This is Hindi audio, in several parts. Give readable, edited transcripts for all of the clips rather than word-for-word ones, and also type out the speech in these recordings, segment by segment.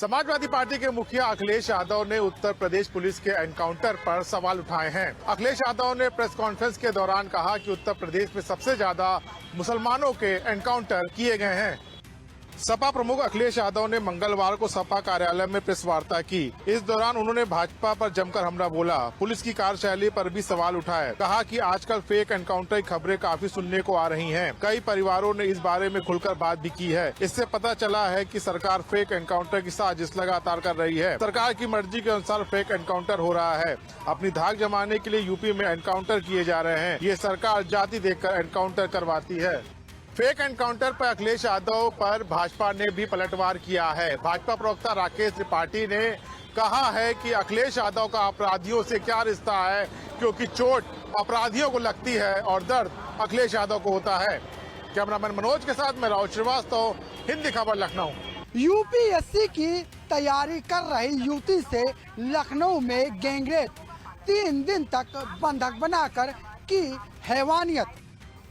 समाजवादी पार्टी के मुखिया अखिलेश यादव ने उत्तर प्रदेश पुलिस के एनकाउंटर पर सवाल उठाए हैं। अखिलेश यादव ने प्रेस कॉन्फ्रेंस के दौरान कहा कि उत्तर प्रदेश में सबसे ज्यादा मुसलमानों के एनकाउंटर किए गए हैं। सपा प्रमुख अखिलेश यादव ने मंगलवार को सपा कार्यालय में प्रेस वार्ता की। इस दौरान उन्होंने भाजपा पर जमकर हमला बोला, पुलिस की कार्यशैली पर भी सवाल उठाए। कहा कि आजकल फेक एनकाउंटर की खबरें काफी सुनने को आ रही हैं। कई परिवारों ने इस बारे में खुलकर बात भी की है। इससे पता चला है कि सरकार फेक एनकाउंटर की साजिश लगातार कर रही है। सरकार की मर्जी के अनुसार फेक एनकाउंटर हो रहा है। अपनी धाक जमाने के लिए यूपी में एनकाउंटर किए जा रहे हैं। ये सरकार जाति देखकर एनकाउंटर करवाती है। फेक एनकाउंटर पर अखिलेश यादव पर भाजपा ने भी पलटवार किया है। भाजपा प्रवक्ता राकेश त्रिपाठी ने कहा है कि अखिलेश यादव का अपराधियों से क्या रिश्ता है, क्योंकि चोट अपराधियों को लगती है और दर्द अखिलेश यादव को होता है। कैमरामैन मनोज के साथ मैं राहुल श्रीवास्तव, हिंदी खबर, लखनऊ। यूपीएससी की तैयारी कर रही युवती से लखनऊ में गैंगरेप, 3 दिन तक बंधक बनाकर की हैवानियत।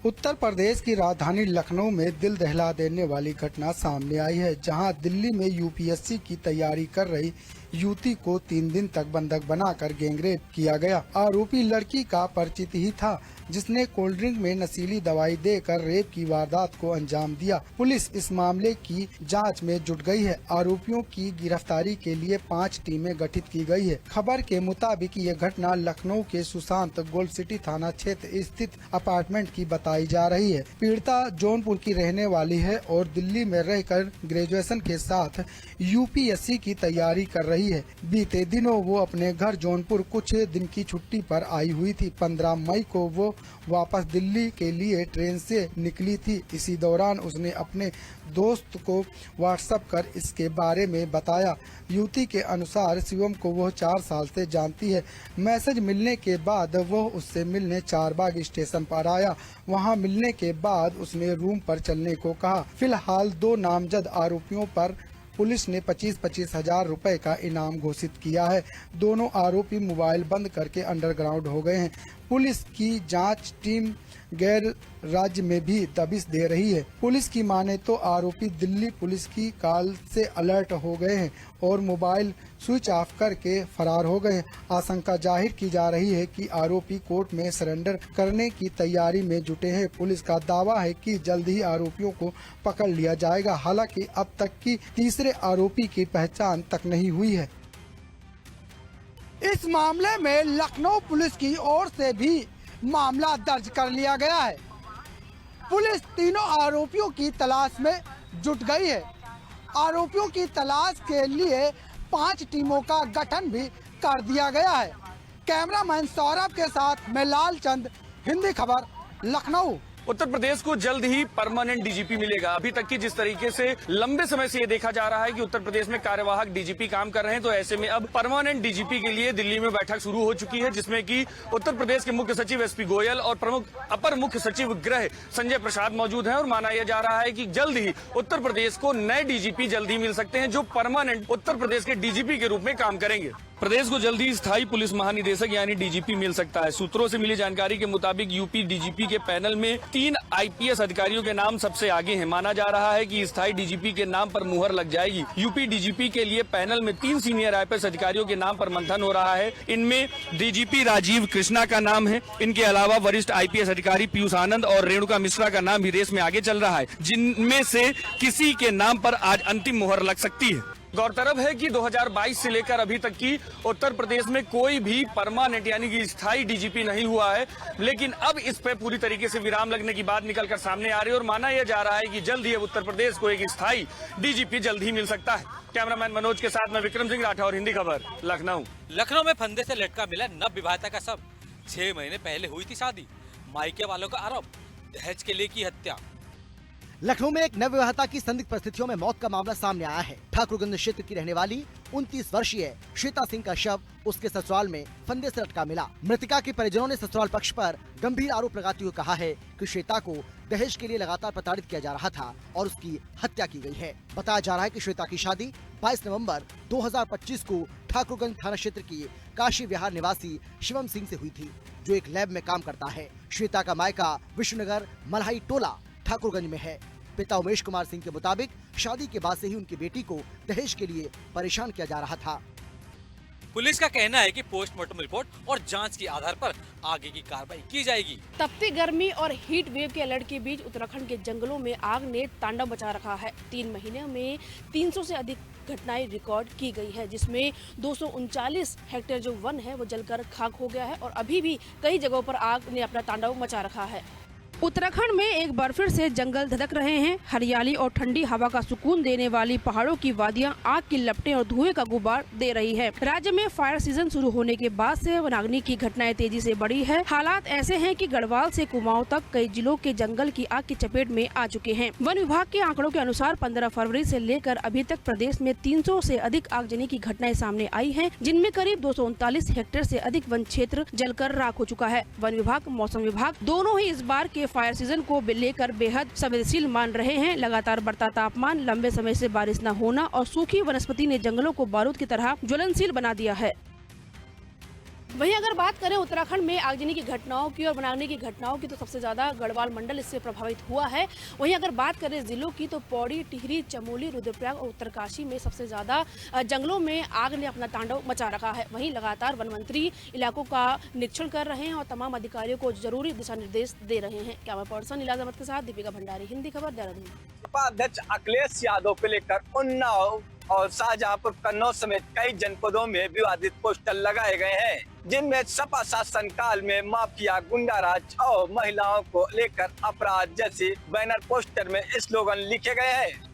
उत्तर प्रदेश की राजधानी लखनऊ में दिल दहला देने वाली घटना सामने आई है, जहां दिल्ली में यूपीएससी की तैयारी कर रही युवती को 3 दिन तक बंधक बनाकर गैंगरेप किया गया। आरोपी लड़की का परिचित ही था, जिसने कोल्ड ड्रिंक में नशीली दवाई देकर रेप की वारदात को अंजाम दिया। पुलिस इस मामले की जांच में जुट गई है। आरोपियों की गिरफ्तारी के लिए 5 टीमें गठित की गई है। खबर के मुताबिक ये घटना लखनऊ के सुशांत गोल्ड सिटी थाना क्षेत्र स्थित अपार्टमेंट की बताई जा रही है। पीड़िता जौनपुर की रहने वाली है और दिल्ली में रहकर ग्रेजुएशन के साथ यूपीएससी की तैयारी कर रही है। बीते दिनों वो अपने घर जौनपुर कुछ दिन की छुट्टी पर आई हुई थी। 15 मई को वो वापस दिल्ली के लिए ट्रेन से निकली थी। इसी दौरान उसने अपने दोस्त को व्हाट्सएप कर इसके बारे में बताया। युवती के अनुसार शिवम को वह 4 साल से जानती है। मैसेज मिलने के बाद वह उससे मिलने चारबाग स्टेशन पर आया। वहां मिलने के बाद उसने रूम पर चलने को कहा। फिलहाल 2 नामजद आरोपियों पर पुलिस ने 25-25 हजार रुपए का इनाम घोषित किया है। दोनों आरोपी मोबाइल बंद करके अंडरग्राउंड हो गए हैं। पुलिस की जांच टीम गैर राज्य में भी दबिश दे रही है। पुलिस की माने तो आरोपी दिल्ली पुलिस की कॉल से अलर्ट हो गए हैं और मोबाइल स्विच ऑफ करके फरार हो गए हैं। आशंका जाहिर की जा रही है कि आरोपी कोर्ट में सरेंडर करने की तैयारी में जुटे हैं। पुलिस का दावा है कि जल्द ही आरोपियों को पकड़ लिया जाएगा। हालांकि अब तक की तीसरे आरोपी की पहचान तक नहीं हुई है। इस मामले में लखनऊ पुलिस की ओर से भी मामला दर्ज कर लिया गया है। पुलिस तीनों आरोपियों की तलाश में जुट गई है। आरोपियों की तलाश के लिए 5 टीमों का गठन भी कर दिया गया है। कैमरामैन सौरभ के साथ मैं लालचंद, हिंदी खबर, लखनऊ। उत्तर प्रदेश को जल्द ही परमानेंट डीजीपी मिलेगा। अभी तक की जिस तरीके से लंबे समय से ये देखा जा रहा है कि उत्तर प्रदेश में कार्यवाहक डीजीपी काम कर रहे हैं, तो ऐसे में अब परमानेंट डीजीपी के लिए दिल्ली में बैठक शुरू हो चुकी है, जिसमें कि उत्तर प्रदेश के मुख्य सचिव एसपी गोयल और अपर मुख्य सचिव गृह संजय प्रसाद मौजूद हैं। और माना यह जा रहा है कि जल्द ही उत्तर प्रदेश को नए डीजीपी जल्द ही मिल सकते हैं, जो परमानेंट उत्तर प्रदेश के डीजीपी के रूप में काम करेंगे। प्रदेश को जल्द ही स्थायी पुलिस महानिदेशक यानी डीजीपी मिल सकता है। सूत्रों से मिली जानकारी के मुताबिक यूपी डीजीपी के पैनल में 3 आईपीएस अधिकारियों के नाम सबसे आगे हैं। माना जा रहा है कि स्थायी डीजीपी के नाम पर मुहर लग जाएगी। यूपी डीजीपी के लिए पैनल में 3 सीनियर आईपीएस अधिकारियों के नाम पर मंथन हो रहा है। इनमें डीजीपी राजीव कृष्णा का नाम है। इनके अलावा वरिष्ठ आईपीएस अधिकारी पीयूष आनंद और रेणुका मिश्रा का नाम भी रेस में आगे चल रहा है, जिनमें से किसी के नाम पर आज अंतिम मुहर लग सकती है। गौरतलब है कि 2022 से लेकर अभी तक की उत्तर प्रदेश में कोई भी परमानेंट यानी कि स्थायी डीजीपी नहीं हुआ है, लेकिन अब इस पे पूरी तरीके से विराम लगने की बात निकलकर सामने आ रही है और माना यह जा रहा है कि जल्द ही उत्तर प्रदेश को एक स्थायी डीजीपी जल्द ही मिल सकता है। कैमरामैन मनोज के साथ मैं विक्रम सिंह राठौर, हिंदी खबर, लखनऊ। लखनऊ में फंदे से लटका मिला नव विवाहिता का शव। 6 महीने पहले हुई थी शादी। मायके वालों का आरोप, दहेज के लिए की हत्या। लखनऊ में एक नवविवाहिता की संदिग्ध परिस्थितियों में मौत का मामला सामने आया है। ठाकुरगंज क्षेत्र की रहने वाली 29 वर्षीय श्वेता सिंह का शव उसके ससुराल में फंदे से लटका मिला। मृतका के परिजनों ने ससुराल पक्ष पर गंभीर आरोप लगाते हुए कहा है कि श्वेता को दहेज के लिए लगातार प्रताड़ित किया जा रहा था और उसकी हत्या की गई है। बताया जा रहा है कि श्वेता की शादी 22 नवंबर 2025 को ठाकुरगंज थाना क्षेत्र की काशी विहार निवासी शिवम सिंह से हुई थी, जो एक लैब में काम करता है। श्वेता का मायका विष्णुनगर मल्हाई टोला ठाकुरगंज में है। पिता उमेश कुमार सिंह के मुताबिक शादी के बाद से ही उनकी बेटी को दहेज के लिए परेशान किया जा रहा था। पुलिस का कहना है कि पोस्टमार्टम रिपोर्ट और जांच के आधार पर आगे की कार्रवाई की जाएगी। तपती गर्मी और हीट वेव के अलर्ट के बीच उत्तराखंड के जंगलों में आग ने तांडव मचा रखा है। 3 महीने में 300 से अधिक घटनाएं रिकॉर्ड की गई है, जिसमें 239 हेक्टेयर जो वन है वो जलकर खाक हो गया है और अभी भी कई जगहों पर आग ने अपना तांडव मचा रखा है। उत्तराखंड में एक बार फिर से जंगल धधक रहे हैं। हरियाली और ठंडी हवा का सुकून देने वाली पहाड़ों की वादियां आग की लपटें और धुएं का गुबार दे रही है। राज्य में फायर सीजन शुरू होने के बाद से वनाग्नि की घटनाएं तेजी से बढ़ी है। हालात ऐसे हैं कि गढ़वाल से कुमाऊं तक कई जिलों के जंगल की आग की चपेट में आ चुके हैं। वन विभाग के आंकड़ों के अनुसार 15 फरवरी से लेकर अभी तक प्रदेश में 300 से अधिक आगजनी की घटनाएं सामने आई हैं, जिनमें करीब 239 हेक्टेयर से अधिक वन क्षेत्र जलकर राख हो चुका है। वन विभाग, मौसम विभाग दोनों ही इस बार के फायर सीजन को लेकर बेहद संवेदनशील मान रहे हैं। लगातार बढ़ता तापमान, लंबे समय से बारिश न होना और सूखी वनस्पति ने जंगलों को बारूद की तरह ज्वलनशील बना दिया है। वहीं अगर बात करें उत्तराखंड में आगजनी की घटनाओं की और वनाग्नि की घटनाओं की, तो सबसे ज्यादा गढ़वाल मंडल इससे प्रभावित हुआ है। वहीं अगर बात करें जिलों की, तो पौड़ी, टिहरी, चमोली, रुद्रप्रयाग और उत्तरकाशी में सबसे ज्यादा जंगलों में आग ने अपना तांडव मचा रखा है। वहीं लगातार वन मंत्री इलाकों का निरीक्षण कर रहे हैं और तमाम अधिकारियों को जरूरी दिशा निर्देश दे रहे हैं। कैमरा पर्सन इलाज अहमद के साथ दीपिका भंडारी, हिंदी खबर, देहरादून। सपा अध्यक्ष अखिलेश यादव को लेकर उन्नाव और शाहजहांपुर, कन्नौज समेत कई जनपदों में विवादित पोस्टर लगाए गए हैं, जिनमें सपा शासन काल में माफिया, गुंडाराज और महिलाओं को लेकर अपराध जैसे बैनर पोस्टर में स्लोगन लिखे गए हैं।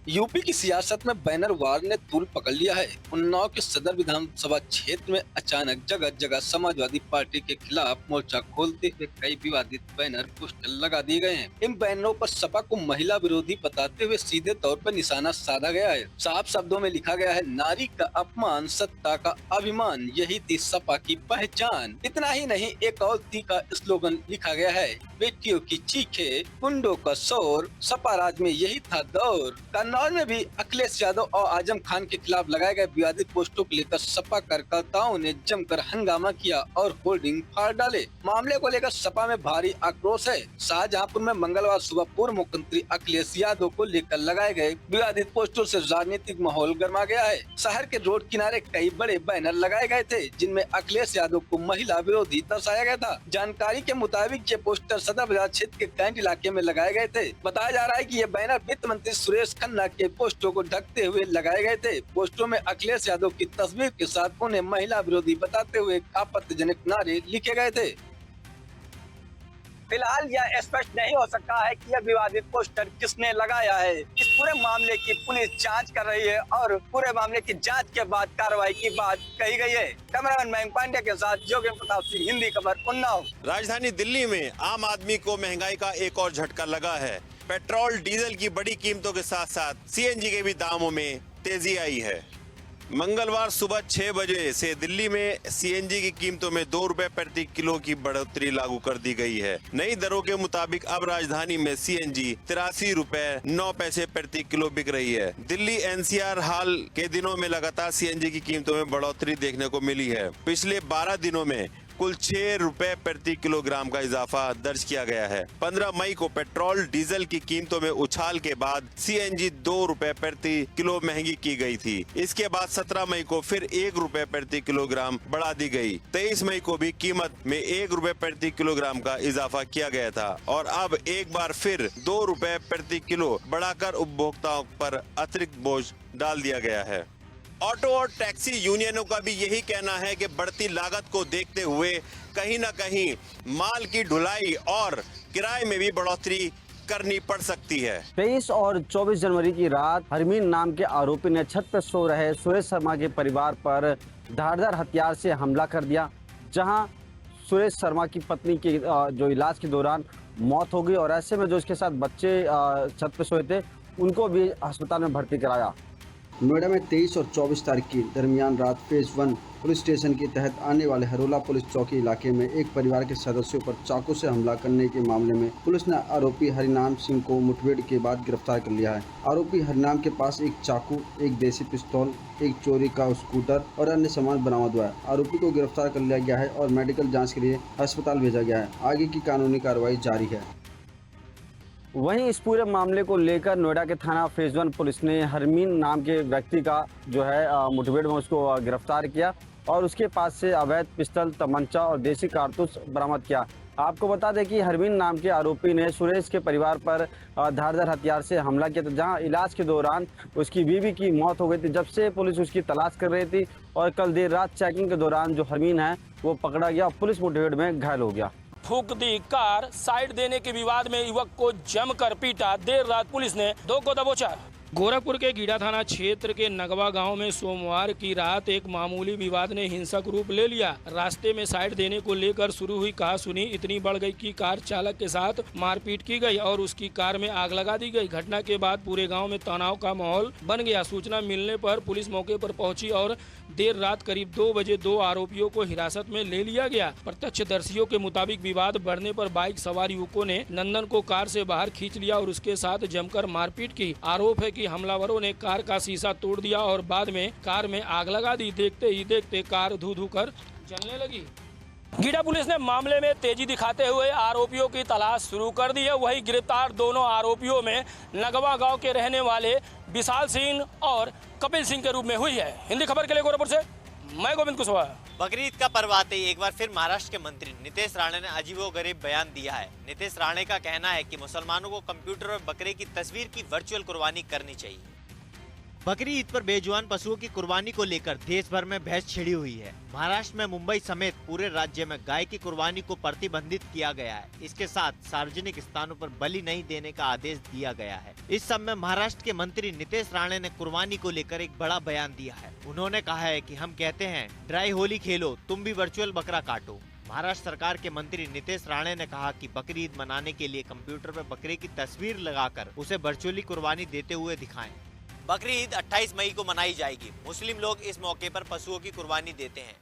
यूपी की सियासत में बैनर वार ने तूल पकड़ लिया है। उन्नाव के सदर विधानसभा क्षेत्र में अचानक जगह जगह समाजवादी पार्टी के खिलाफ मोर्चा खोलते हुए कई विवादित बैनर पोस्टर लगा दिए गए हैं। इन बैनरों पर सपा को महिला विरोधी बताते हुए सीधे तौर पर निशाना साधा गया है। साफ शब्दों में लिखा गया है, नारी का अपमान, सत्ता का अभिमान, यही थी सपा की पहचान। इतना ही नहीं, एक और तीखा स्लोगन लिखा गया है, बेटियों की चीखे, गुंडों का शोर, सपा राज में यही था दौर। कन्नौज में भी अखिलेश यादव और आजम खान के खिलाफ लगाए गए विवादित पोस्टरों को लेकर सपा कार्यकर्ताओं ने जमकर हंगामा किया और होर्डिंग फाड़ डाले। मामले को लेकर सपा में भारी आक्रोश है। शाहजहांपुर में मंगलवार सुबह पूर्व मुख्यमंत्री अखिलेश यादव को लेकर लगाए गए विवादित पोस्टरों से राजनीतिक माहौल गर्मा गया है। शहर के रोड किनारे कई बड़े बैनर लगाए गए थे, जिनमें अखिलेश यादव को महिला विरोधी दर्शाया गया था। जानकारी के मुताबिक ये पोस्टर सदर बाजार क्षेत्र के कैंट इलाके में लगाए गए थे। बताया जा रहा है कि ये बैनर वित्त मंत्री सुरेश खन्ना के पोस्टरों को ढकते हुए लगाए गए थे। पोस्टरों में अखिलेश यादव की तस्वीर के साथ उन्हें महिला विरोधी बताते हुए आपत्तिजनक नारे लिखे गए थे। फिलहाल यह स्पष्ट नहीं हो सका है कि यह विवादित पोस्टर किसने लगाया है। इस पूरे मामले की पुलिस जांच कर रही है और पूरे मामले की जांच के बाद कार्रवाई की बात कही गई है। कैमरामैन मयंक पांडे के साथ योगेंद्र प्रताप सिंह, हिंदी खबर, उन्नाव। राजधानी दिल्ली में आम आदमी को महंगाई का एक और झटका लगा है। पेट्रोल, डीजल की बड़ी कीमतों के साथ साथ सीएनजी के भी दामों में तेजी आई है। मंगलवार सुबह 6 बजे से दिल्ली में सीएनजी की कीमतों में 2 रुपए प्रति किलो की बढ़ोतरी लागू कर दी गई है। नई दरों के मुताबिक अब राजधानी में सीएनजी 83 रुपए 9 पैसे प्रति किलो बिक रही है। दिल्ली एनसीआर हाल के दिनों में लगातार सीएनजी की कीमतों में बढ़ोतरी देखने को मिली है। पिछले 12 दिनों में कुल 6 रुपए प्रति किलोग्राम का इजाफा दर्ज किया गया है। 15 मई को पेट्रोल, डीजल की कीमतों में उछाल के बाद सीएनजी 2 रुपए प्रति किलो महंगी की गई थी। इसके बाद 17 मई को फिर 1 रुपए प्रति किलोग्राम बढ़ा दी गई। 23 मई को भी कीमत में 1 रुपए प्रति किलोग्राम का इजाफा किया गया था और अब एक बार फिर 2 रुपए प्रति किलो बढ़ाकर उपभोक्ताओं पर अतिरिक्त बोझ डाल दिया गया है। ऑटो और टैक्सी यूनियनों का भी यही कहना है कि बढ़ती लागत को देखते हुए कहीं न कहीं माल की ढुलाई और किराए में भी बढ़ोतरी करनी पड़ सकती है। 23 और 24 जनवरी की रात हरमीन नाम के आरोपी ने छत पर सो रहे सुरेश शर्मा के परिवार पर धारदार हथियार से हमला कर दिया, जहां सुरेश शर्मा की पत्नी की जो इलाज के दौरान मौत हो गई और ऐसे में जो इसके साथ बच्चे छत पर सोए थे उनको भी अस्पताल में भर्ती कराया। नोएडा में 23 और 24 तारीख की दरमियान रात फेज 1 पुलिस स्टेशन के तहत आने वाले हरोला पुलिस चौकी इलाके में एक परिवार के सदस्यों पर चाकू से हमला करने के मामले में पुलिस ने आरोपी हरिनाम सिंह को मुठभेड़ के बाद गिरफ्तार कर लिया है। आरोपी हरिनाम के पास एक चाकू, एक देसी पिस्तौल, एक चोरी का स्कूटर और अन्य सामान बरामद हुआ है। आरोपी को गिरफ्तार कर लिया गया है और मेडिकल जाँच के लिए अस्पताल भेजा गया है। आगे की कानूनी कार्रवाई जारी है। वहीं इस पूरे मामले को लेकर नोएडा के थाना फेज 1 पुलिस ने हरमीन नाम के व्यक्ति का जो है मुठभेड़ में उसको गिरफ्तार किया और उसके पास से अवैध पिस्टल, तमंचा और देसी कारतूस बरामद किया। आपको बता दें कि हरमीन नाम के आरोपी ने सुरेश के परिवार पर धारदार हथियार से हमला किया था, जहां इलाज के दौरान उसकी बीवी की मौत हो गई थी। जब से पुलिस उसकी तलाश कर रही थी और कल देर रात चेकिंग के दौरान जो हरमीन है वो पकड़ा गया, पुलिस मुठभेड़ में घायल हो गया। फूंक दी कार, साइड देने के विवाद में युवक को जमकर पीटा, देर रात पुलिस ने 2 को दबोचा। गोरखपुर के गीड़ा थाना क्षेत्र के नगवा गांव में सोमवार की रात एक मामूली विवाद ने हिंसक रूप ले लिया। रास्ते में साइड देने को लेकर शुरू हुई कहासुनी इतनी बढ़ गई कि कार चालक के साथ मारपीट की गई और उसकी कार में आग लगा दी गई। घटना के बाद पूरे गांव में तनाव का माहौल बन गया। सूचना मिलने पर पुलिस मौके पर पहुंची और देर रात करीब 2 बजे 2 आरोपियों को हिरासत में ले लिया गया। प्रत्यक्षदर्शियों के मुताबिक विवाद बढ़ने पर बाइक सवार युवकों ने नंदन को कार से बाहर खींच लिया और उसके साथ जमकर मारपीट की। आरोप है कि हमलावरों ने कार का शीशा तोड़ दिया और बाद में कार में आग लगा दी। देखते ही देखते कार धू धू कर जलने लगी। गीड़ा पुलिस ने मामले में तेजी दिखाते हुए आरोपियों की तलाश शुरू कर दी है। वहीं गिरफ्तार दोनों आरोपियों में नगवा गांव के रहने वाले विशाल सिंह और कपिल सिंह के रूप में हुई है। हिंदी खबर के लिए गोरखपुर से मैं गोविंद कुशवाहा। बकरीद का पर्व आते ही एक बार फिर महाराष्ट्र के मंत्री नितेश राणे ने अजीबोगरीब बयान दिया है। नितेश राणे का कहना है कि मुसलमानों को कंप्यूटर और बकरे की तस्वीर की वर्चुअल कुर्बानी करनी चाहिए। बकरी ईद पर बेजुबान पशुओं की कुर्बानी को लेकर देश भर में बहस छिड़ी हुई है। महाराष्ट्र में मुंबई समेत पूरे राज्य में गाय की कुर्बानी को प्रतिबंधित किया गया है। इसके साथ सार्वजनिक स्थानों पर बलि नहीं देने का आदेश दिया गया है। इस सब में महाराष्ट्र के मंत्री नितेश राणे ने कुर्बानी को लेकर एक बड़ा बयान दिया है। उन्होंने कहा है कि हम कहते हैं ड्राई होली खेलो, तुम भी वर्चुअल बकरा काटो। महाराष्ट्र सरकार के मंत्री नितेश राणे ने कहा कि बकरी ईद मनाने के लिए कंप्यूटर पर बकरे की तस्वीर लगाकर उसे वर्चुअली कुर्बानी देते हुए दिखाएं। बकरी ईद 28 मई को मनाई जाएगी। मुस्लिम लोग इस मौके पर पशुओं की कुर्बानी देते हैं।